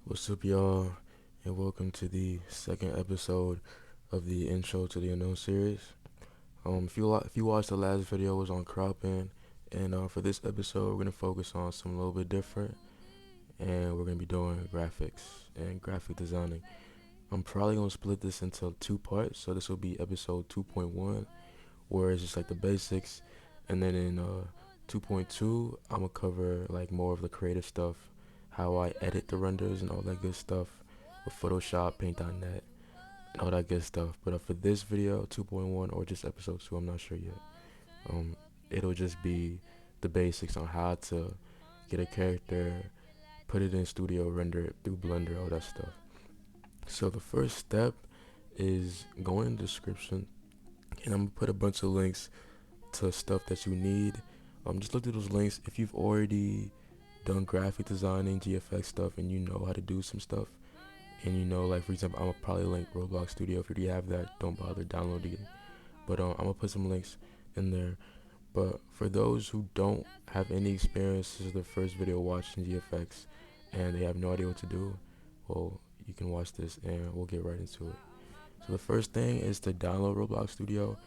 What's up, y'all, and welcome to the second episode of the Intro to the Unknown series. If you watched the last video, it was on cropping, and for this episode, we're gonna focus on something a little bit different, and we're gonna be doing graphics and graphic designing. I'm probably gonna split this into two parts, so this will be episode 2.1, where it's just like the basics, and then in 2.2, I'm gonna cover like more of the creative stuff, how I edit the renders and all that good stuff with Photoshop, Paint.net, and all that good stuff. But for this video, 2.1 or just episode 2, I'm not sure yet. Um, it'll just be the basics on how to get a character, put it in Studio, render it through Blender, all that stuff. So the first step is go in the description, and I'm gonna put a bunch of links to stuff that you need. Just look through those links. If you've already done graphic designing, GFX stuff, and you know how to do some stuff, and you know, like for example, I'm gonna probably link Roblox Studio. If you already have that, don't bother downloading it. But I'm gonna put some links in there. But for those who don't have any experience, this is their first video watching GFX, and they have no idea what to do. Well, you can watch this, and we'll get right into it. So the first thing is to download Roblox Studio.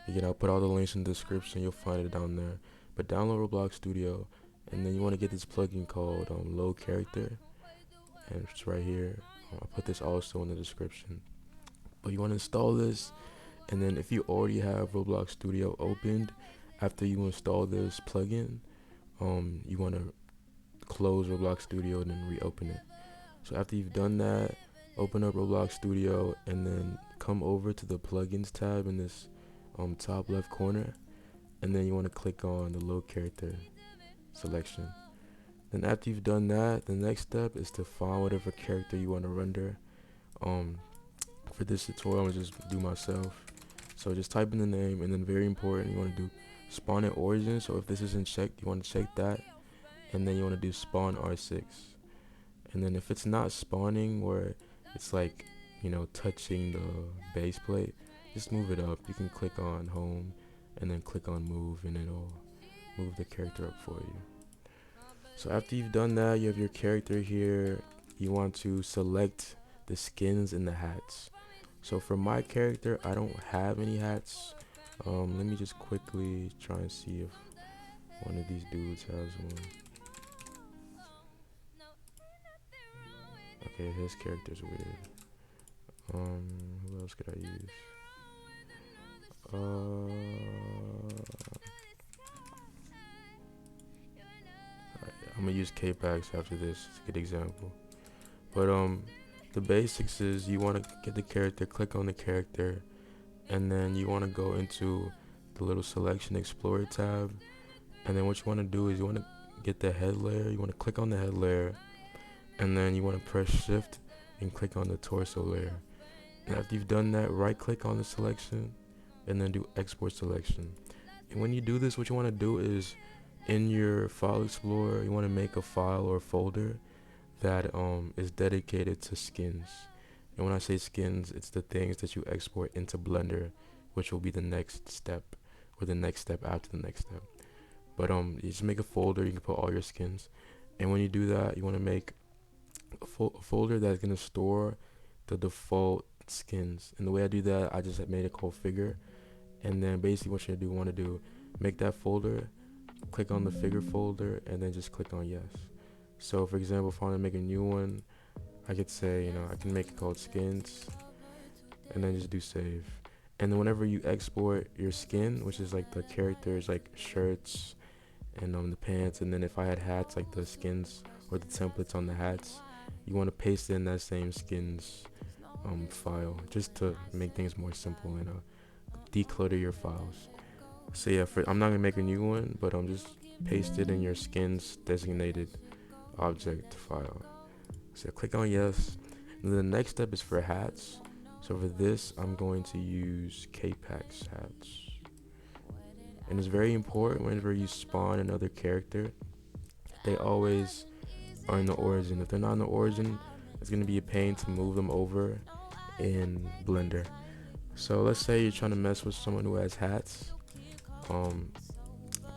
Again, I'll put all the links in the description. You'll find it down there. But download Roblox Studio, and then you want to get this plugin called Load Character, and it's right here. I'll put this also in the description. But you want to install this, and then if you already have Roblox Studio opened, after you install this plugin, you want to close Roblox Studio and then reopen it. So after you've done that, open up Roblox Studio and then come over to the plugins tab in this top left corner, and then you want to click on the load character selection. Then after you've done that, the next step is to find whatever character you want to render. For this tutorial, I'm gonna just do myself. So just type in the name, and then very important, you want to do spawn at origin. So if this isn't checked, you want to check that, and then you want to do spawn R6. And then if it's not spawning, where it's like, touching the base plate, just move it up. You can click on home and then click on move, and it'll move the character up for you. So after you've done that, you have your character here. You want to select the skins and the hats. So for my character, I don't have any hats. Let me just quickly try and see if one of these dudes has one. Okay, his character's weird. Who else could I use? I'm gonna use K-Pax after this. It's a good example. But the basics is you want to get the character, click on the character, and then you want to go into the little selection explorer tab, and then what you want to do is you want to get the head layer. You want to click on the head layer, and then you want to press shift and click on the torso layer. And after you've done that, right click on the selection and then do export selection. And when you do this, what you want to do is in your file explorer, you want to make a file or folder that is dedicated to skins. And when I say skins, it's the things that you export into Blender, which will be the next step, or the next step after the next step. But you just make a folder. You can put all your skins, and when you do that, you want to make a folder that's gonna store the default skins. And the way I do that, I just made it called figure, and then basically what you want to do, make that folder, click on the figure folder, and then just click on yes. So for example, if I want to make a new one, I could say, I can make it called skins, and then just do save. And then whenever you export your skin, which is like the characters, like shirts and the pants, and then if I had hats, like the skins or the templates on the hats, you want to paste in that same skins file, just to make things more simple and declutter your files. So yeah, I'm not gonna make a new one, but just paste it in your skins designated object file. So click on yes. And the next step is for hats. So for this, I'm going to use K-Pax hats. And it's very important whenever you spawn another character, they always are in the origin. If they're not in the origin, it's going to be a pain to move them over in Blender. So let's say you're trying to mess with someone who has hats.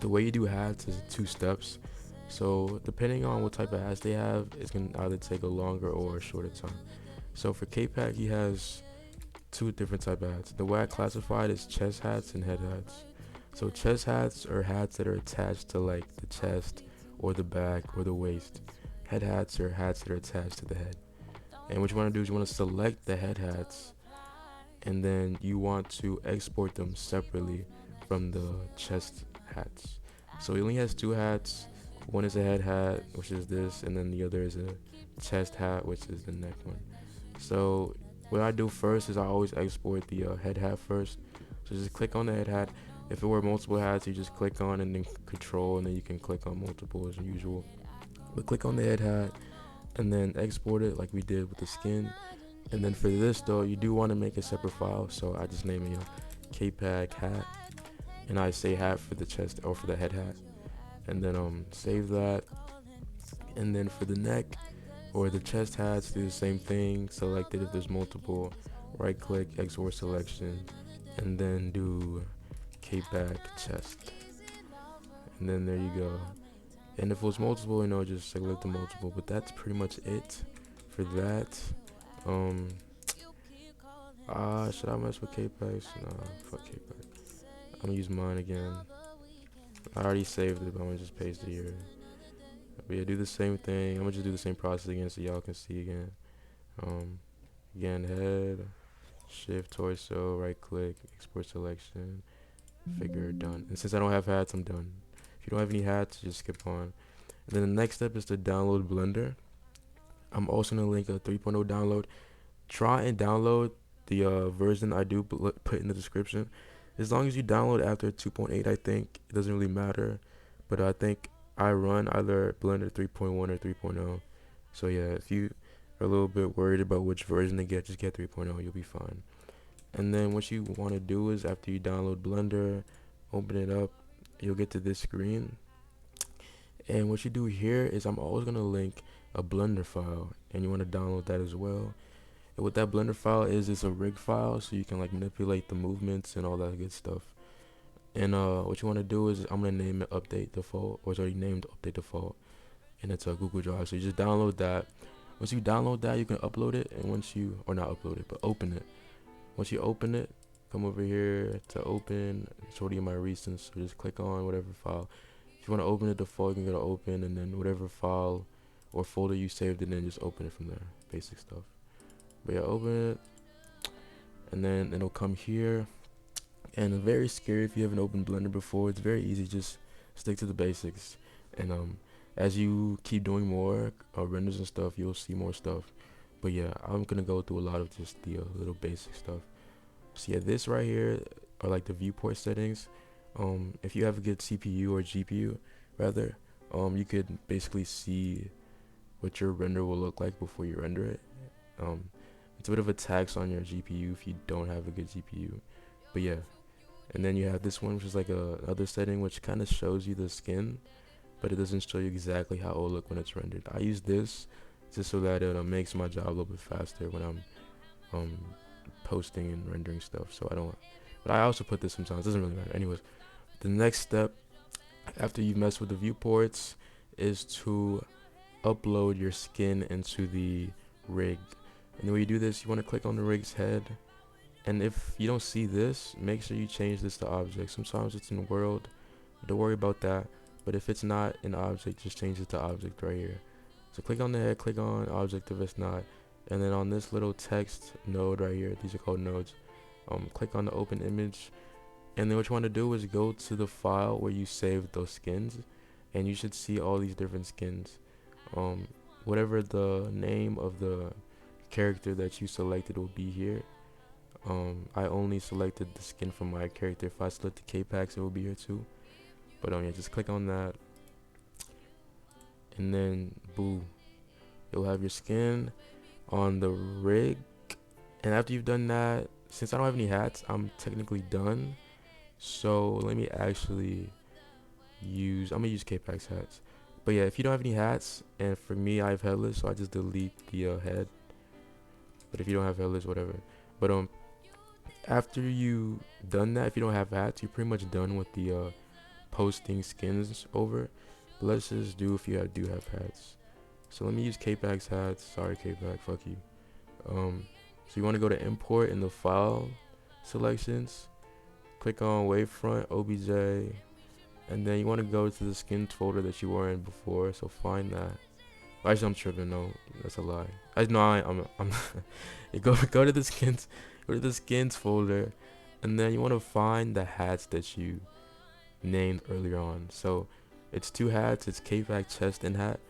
The way you do hats is 2 steps. So depending on what type of hats they have, it's gonna either take a longer or a shorter time. So for K-Pack, he has two different type of hats. The way I classified is chest hats and head hats. So chest hats are hats that are attached to like the chest or the back or the waist. Head hats are hats that are attached to the head. And what you want to do is you want to select the head hats, and then you want to export them separately from the chest hats. So he only has two hats. One is a head hat, which is this, and then the other is a chest hat, which is the neck one. So what I do first is I always export the head hat first. So just click on the head hat. If it were multiple hats, you just click on and then control, and then you can click on multiple as usual. But click on the head hat and then export it like we did with the skin. And then for this though, you do want to make a separate file. So I just name it KPAG hat, and I say hat for the chest or for the head hat, and then save that. And then for the neck or the chest hats, do the same thing. Select it if there's multiple. Right click, export selection, and then do KPAG chest. And then there you go. And if it was multiple, just select the multiple. But that's pretty much it for that. Should I mess with K-Pax? Nah, fuck K-Pax. I'm gonna use mine again. I already saved it, but I'm gonna just paste it here. But yeah, do the same thing. I'm gonna just do the same process again so y'all can see again. Again, head, shift, torso, right click, export selection, figure, done. And since I don't have hats, I'm done. If you don't have any hats, just skip on. And then the next step is to download Blender. I'm also gonna link a 3.0 download. Try and download the version I do put in the description. As long as you download after 2.8, I think it doesn't really matter. But I think I run either Blender 3.1 or 3.0. So yeah, if you are a little bit worried about which version to get, just get 3.0. You'll be fine. And then what you want to do is after you download Blender, open it up, you'll get to this screen. And what you do here is I'm always going to link a Blender file, and you want to download that as well. And what that Blender file is, it's a rig file, so you can like manipulate the movements and all that good stuff. And what you want to do is I'm going to name it update default, or it's already named update default, and it's a Google Drive. So you just download that. Once you download that, you can upload it, and once you, or not upload it, but open it. Once you open it, come over here to open. It's already in my recents, so just click on whatever file. If you want to open it default, you can go to open, and then whatever file or folder you saved it in, just open it from there. Basic stuff. But yeah, open it, and then it'll come here. And it's very scary if you haven't opened Blender before. It's very easy, just stick to the basics. And as you keep doing more renders and stuff, you'll see more stuff. But yeah, I'm gonna go through a lot of just the little basic stuff. So yeah, this right here are like the viewport settings. If you have a good CPU or GPU rather, you could basically see what your render will look like before you render it. It's a bit of a tax on your GPU if you don't have a good GPU, but yeah. And then you have this one, which is like another setting which kind of shows you the skin, but it doesn't show you exactly how it will look when it's rendered. I use this just so that it makes my job a little bit faster when I'm posting and rendering stuff. So I don't, but I also put this sometimes. It doesn't really matter. Anyways, the next step after you've messed with the viewports is to upload your skin into the rig. And the way you do this, you want to click on the rig's head, and if you don't see this, make sure you change this to object. Sometimes it's in world, don't worry about that, but if it's not in object, just change it to object right here. So click on the head, click on object if it's not, and then on this little text node right here, these are called nodes, click on the open image, and then what you want to do is go to the file where you saved those skins, and you should see all these different skins. Whatever the name of the character that you selected will be here. I only selected the skin from my character. If I select the K-Pax, it will be here too. But yeah, just click on that, and then boo, you'll have your skin on the rig. And after you've done that, since I don't have any hats, I'm technically done. So let me actually I'm gonna use K-Pax hats. But yeah, if you don't have any hats, and for me I have headless, so I just delete the head. But if you don't have headless, whatever. But after you done that, if you don't have hats, you're pretty much done with the posting skins over. But let's just do if you do have hats. So let me use K-Pack's hats. Sorry, K-Pack, fuck you. So you want to go to import in the file selections, click on wavefront OBJ, and then you want to go to the skins folder that you were in before. So find that. Actually, I'm tripping. No, that's a lie. I'm go to the skins folder, and then you want to find the hats that you named earlier on. So it's two hats. It's K-Pack chest and hat.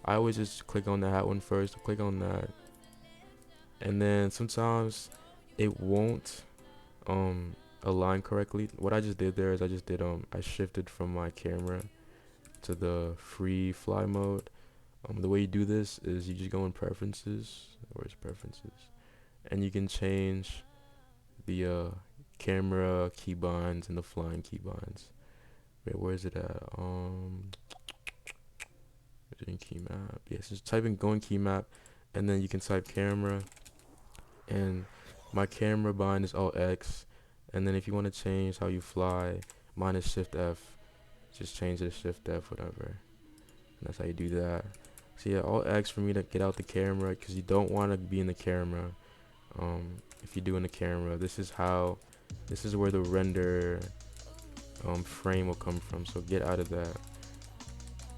I always just click on the hat one first. Click on that, and then sometimes it won't align correctly. What I just did there is I shifted from my camera to the free fly mode. The way you do this is you just go in preferences. Where's preferences? And you can change the camera keybinds and the flying keybinds. Wait, where is it at? Doing key map. Yes, just type in going key map, and then you can type camera, and my camera bind is Alt X, and then if you want to change how you fly, mine is Shift F. Just change it to Shift F, whatever. And that's how you do that. So yeah, Alt X for me to get out the camera, because you don't want to be in the camera. If you do in the camera, this is where the render frame will come from. So get out of that.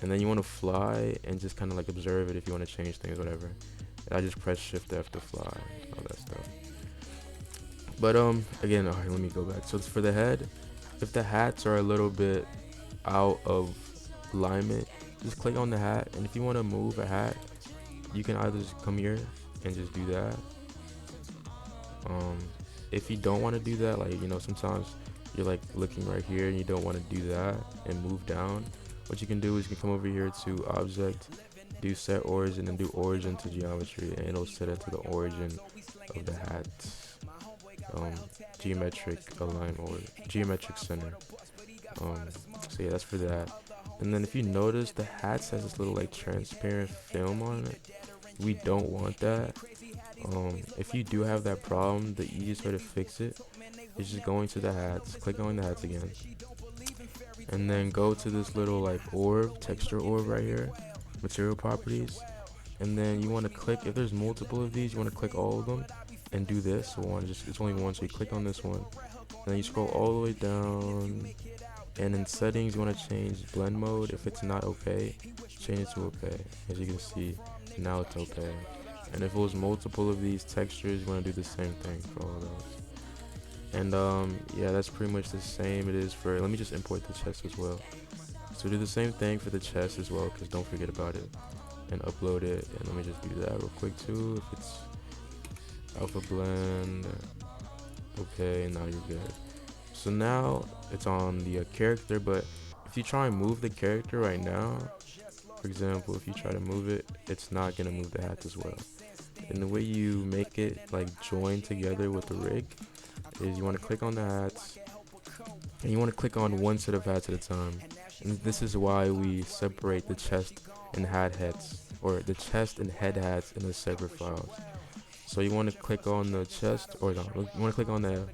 And then you want to fly and just kind of like observe it if you want to change things, whatever. And I just press Shift F to fly, all that stuff. But again, alright, let me go back. So it's for the head. If the hats are a little bit out of alignment, just click on the hat. And if you want to move a hat, you can either just come here and just do that. If you don't want to do that, like, you know, sometimes you're like looking right here and you don't want to do that and move down, what you can do is you can come over here to object, do set origin, and do origin to geometry, and it'll set it to the origin of the hat's geometric align or geometric center. So yeah, that's for that. And then if you notice, the hats has this little like transparent film on it. We don't want that. If you do have that problem, the easiest way to fix it is just going to the hats, click on the hats again, and then go to this little like orb, texture orb right here, material properties, and then you want to click, if there's multiple of these, you want to click all of them and do this. So it's only one, so you click on this one, and then you scroll all the way down, and in settings you want to change blend mode. If it's not okay, change it to okay. As you can see, now it's okay. And if it was multiple of these textures, you want to do the same thing for all of those. And yeah, that's pretty much the same it is for, let me just import the chest as well. So do the same thing for the chest as well, because don't forget about it, and upload it. And let me just do that real quick too. If it's alpha blend, okay, now you're good. So now it's on the character, but if you try and move the character right now, for example, if you try to move it, it's not gonna move the hats as well. And the way you make it like join together with the rig is you want to click on the hats, and you want to click on one set of hats at a time. And this is why we separate the chest and hat heads, or the chest and head hats, in the separate files. So you want to click on the chest, or no, you want to click on the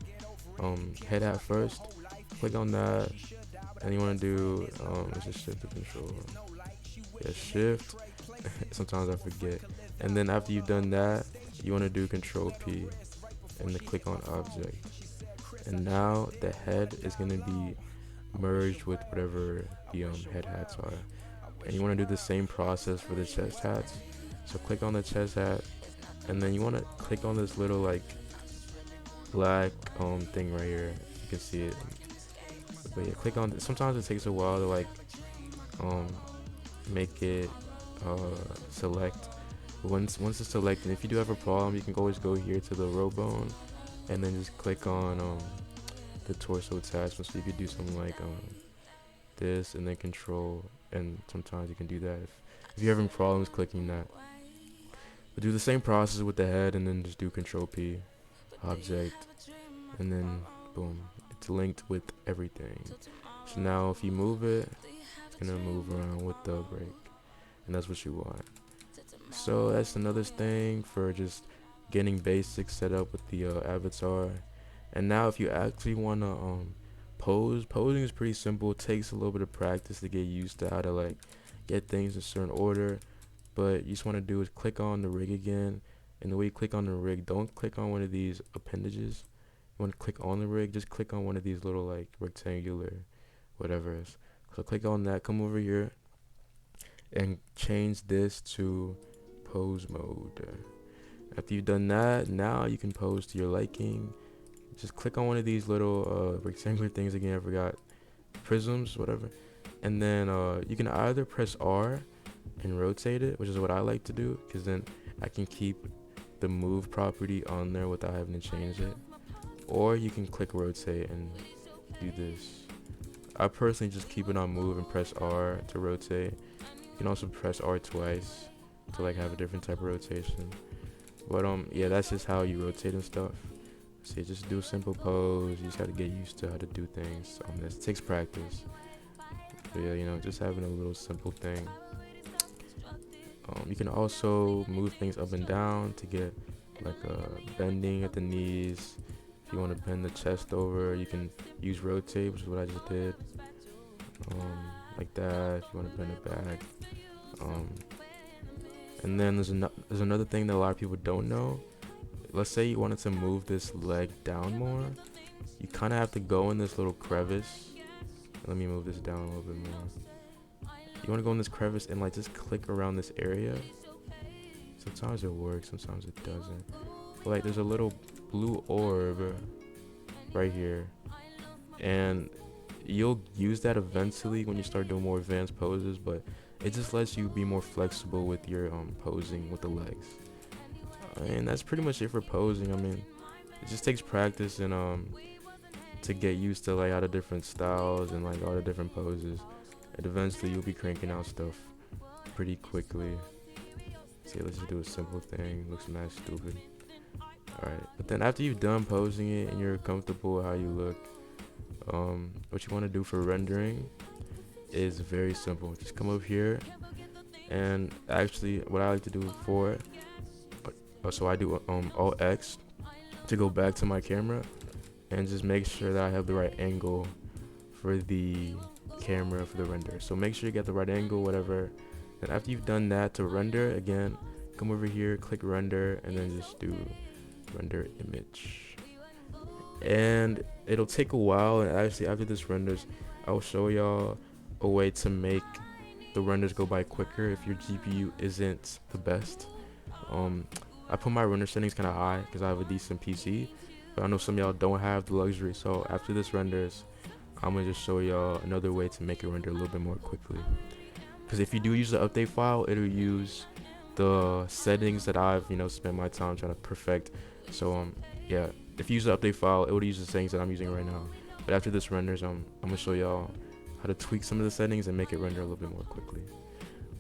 head hat first. Click on that, and you want to do let's just shift the control. Yeah, shift. Sometimes I forget. And then after you've done that, you want to do Control P, and then click on object. And now the head is going to be merged with whatever the head hats are. And you want to do the same process for the chest hats. So click on the chest hat, and then you want to click on this little like black thing right here. You can see it. But yeah, click on. Sometimes it takes a while to like make it select. Once it's selected, if you do have a problem, you can always go here to the row bone, and then just click on the torso attachment. So you could do something like this, and then control, and sometimes you can do that if you're having problems clicking that. But do the same process with the head, and then just do Control P, object, and then boom, it's linked with everything. So now if you move it, it's gonna move around with the break, and that's what you want. So that's another thing for just getting basics set up with the avatar. And now if you actually want to posing is pretty simple. It takes a little bit of practice to get used to how to like get things in a certain order. But you just want to do is click on the rig again, and the way you click on the rig, don't click on one of these appendages. You want to click on the rig, just click on one of these little like rectangular whatever it is. So click on that, come over here and change this to pose mode. After you've done that, now you can pose to your liking. Just click on one of these little rectangular things again, I forgot, prisms, whatever. And then you can either press R and rotate it, which is what I like to do, because then I can keep the move property on there without having to change it. Or you can click rotate and do this. I personally just keep it on move and press R to rotate. You can also press R twice to like have a different type of rotation. But yeah, that's just how you rotate and stuff. So just do a simple pose. You just gotta get used to how to do things. This takes practice. But yeah, you know, just having a little simple thing. You can also move things up and down to get like bending at the knees. If you want to bend the chest over, you can use rotate, which is what I just did. Like that. If you want to bend it back. And then there's another thing that a lot of people don't know. Let's say you wanted to move this leg down more. You kind of have to go in this little crevice. Let me move this down a little bit more. You want to go in this crevice and like just click around this area. Sometimes it works, sometimes it doesn't. But like there's a little blue orb right here, and you'll use that eventually when you start doing more advanced poses, but it just lets you be more flexible with your posing with the legs. And that's pretty much it for posing. I mean, it just takes practice and to get used to like all the different styles and like all the different poses, and eventually you'll be cranking out stuff pretty quickly. See, let's just do a simple thing. Looks mad stupid. Alright, but then after you've done posing it and you're comfortable with how you look, what you want to do for rendering is very simple. Just come over here, and actually what I like to do for it, so I do Alt X to go back to my camera and just make sure that I have the right angle for the camera for the render. So make sure you get the right angle, whatever. And after you've done that, to render again, come over here, click render, and then just do render image. And it'll take a while, and actually after this renders, I'll show y'all a way to make the renders go by quicker if your GPU isn't the best. I put my render settings kind of high because I have a decent PC, but I know some of y'all don't have the luxury. So after this renders, I'm gonna just show y'all another way to make it render a little bit more quickly. Because if you do use the update file, it'll use the settings that I've spent my time trying to perfect. So yeah, if you use the update file, it would use the settings that I'm using right now. But after this renders, I'm gonna show y'all how to tweak some of the settings and make it render a little bit more quickly.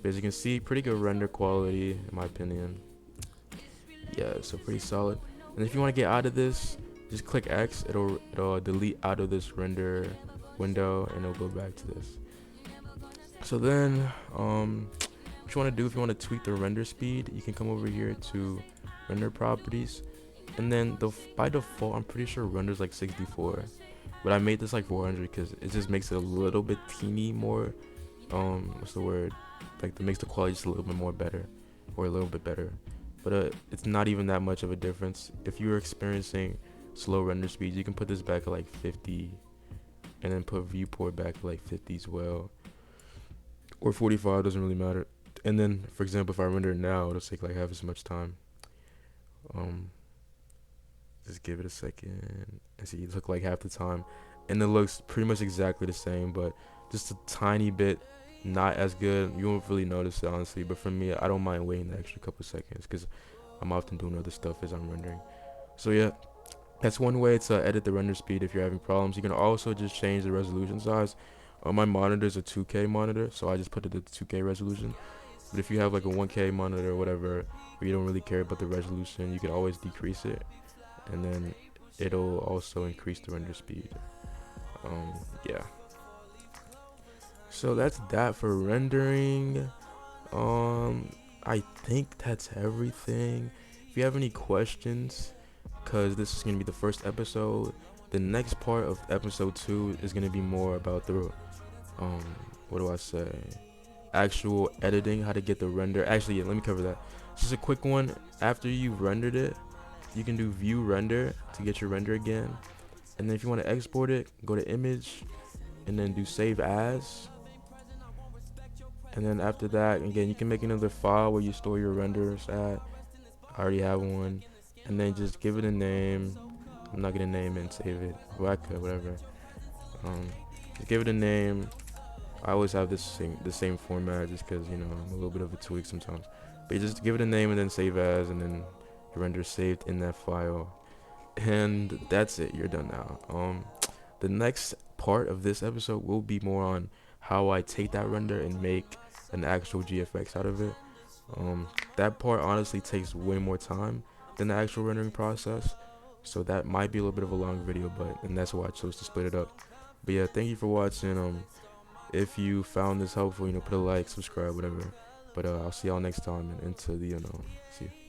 But as you can see, pretty good render quality in my opinion. Yeah, so pretty solid. And if you want to get out of this, just click X. It'll delete out of this render window, and it'll go back to this. So then what you want to do, if you want to tweak the render speed, you can come over here to render properties, and then by default I'm pretty sure renders like 64, but I made this like 400 because it just makes it a little bit teeny more what's the word, like that makes the quality just a little bit more better, or a little bit better. But it's not even that much of a difference. If you're experiencing slow render speeds, you can put this back at like 50, and then put viewport back at like 50 as well, or 45, doesn't really matter. And then, for example, if I render it now, it'll take like half as much time. Just give it a second, and see, it took like half the time, and it looks pretty much exactly the same, but just a tiny bit not as good. You won't really notice it, honestly, but for me, I don't mind waiting the extra couple seconds because I'm often doing other stuff as I'm rendering. So yeah, that's one way to edit the render speed if you're having problems. You can also just change the resolution size. My monitor is a 2K monitor, so I just put it at 2K resolution. But if you have like a 1K monitor or whatever, where you don't really care about the resolution, you can always decrease it, and then it'll also increase the render speed. Yeah. So that's that for rendering. I think that's everything. If you have any questions, because this is gonna be the first episode, the next part of episode 2 is gonna be more about the what do I say, actual editing, how to get the render. Actually, yeah, let me cover that. Just a quick one. After you've rendered it, you can do view render to get your render again. And then if you want to export it, go to image and then do save as. And then after that, again, you can make another file where you store your renders at. I already have one. And then just give it a name. I'm not gonna name it and save it. Well, I could, whatever. Just give it a name. I always have the same format just because, you know, I'm a little bit of a tweak sometimes. But you just give it a name and then save as, and then your render saved in that file. And that's it. You're done now. The next part of this episode will be more on how I take that render and make an actual GFX out of it. That part honestly takes way more time than the actual rendering process, so that might be a little bit of a long video, and that's why I chose to split it up. But yeah, thank you for watching. If you found this helpful, you know, put a like, subscribe, whatever. But I'll see y'all next time, and into the unknown. See ya.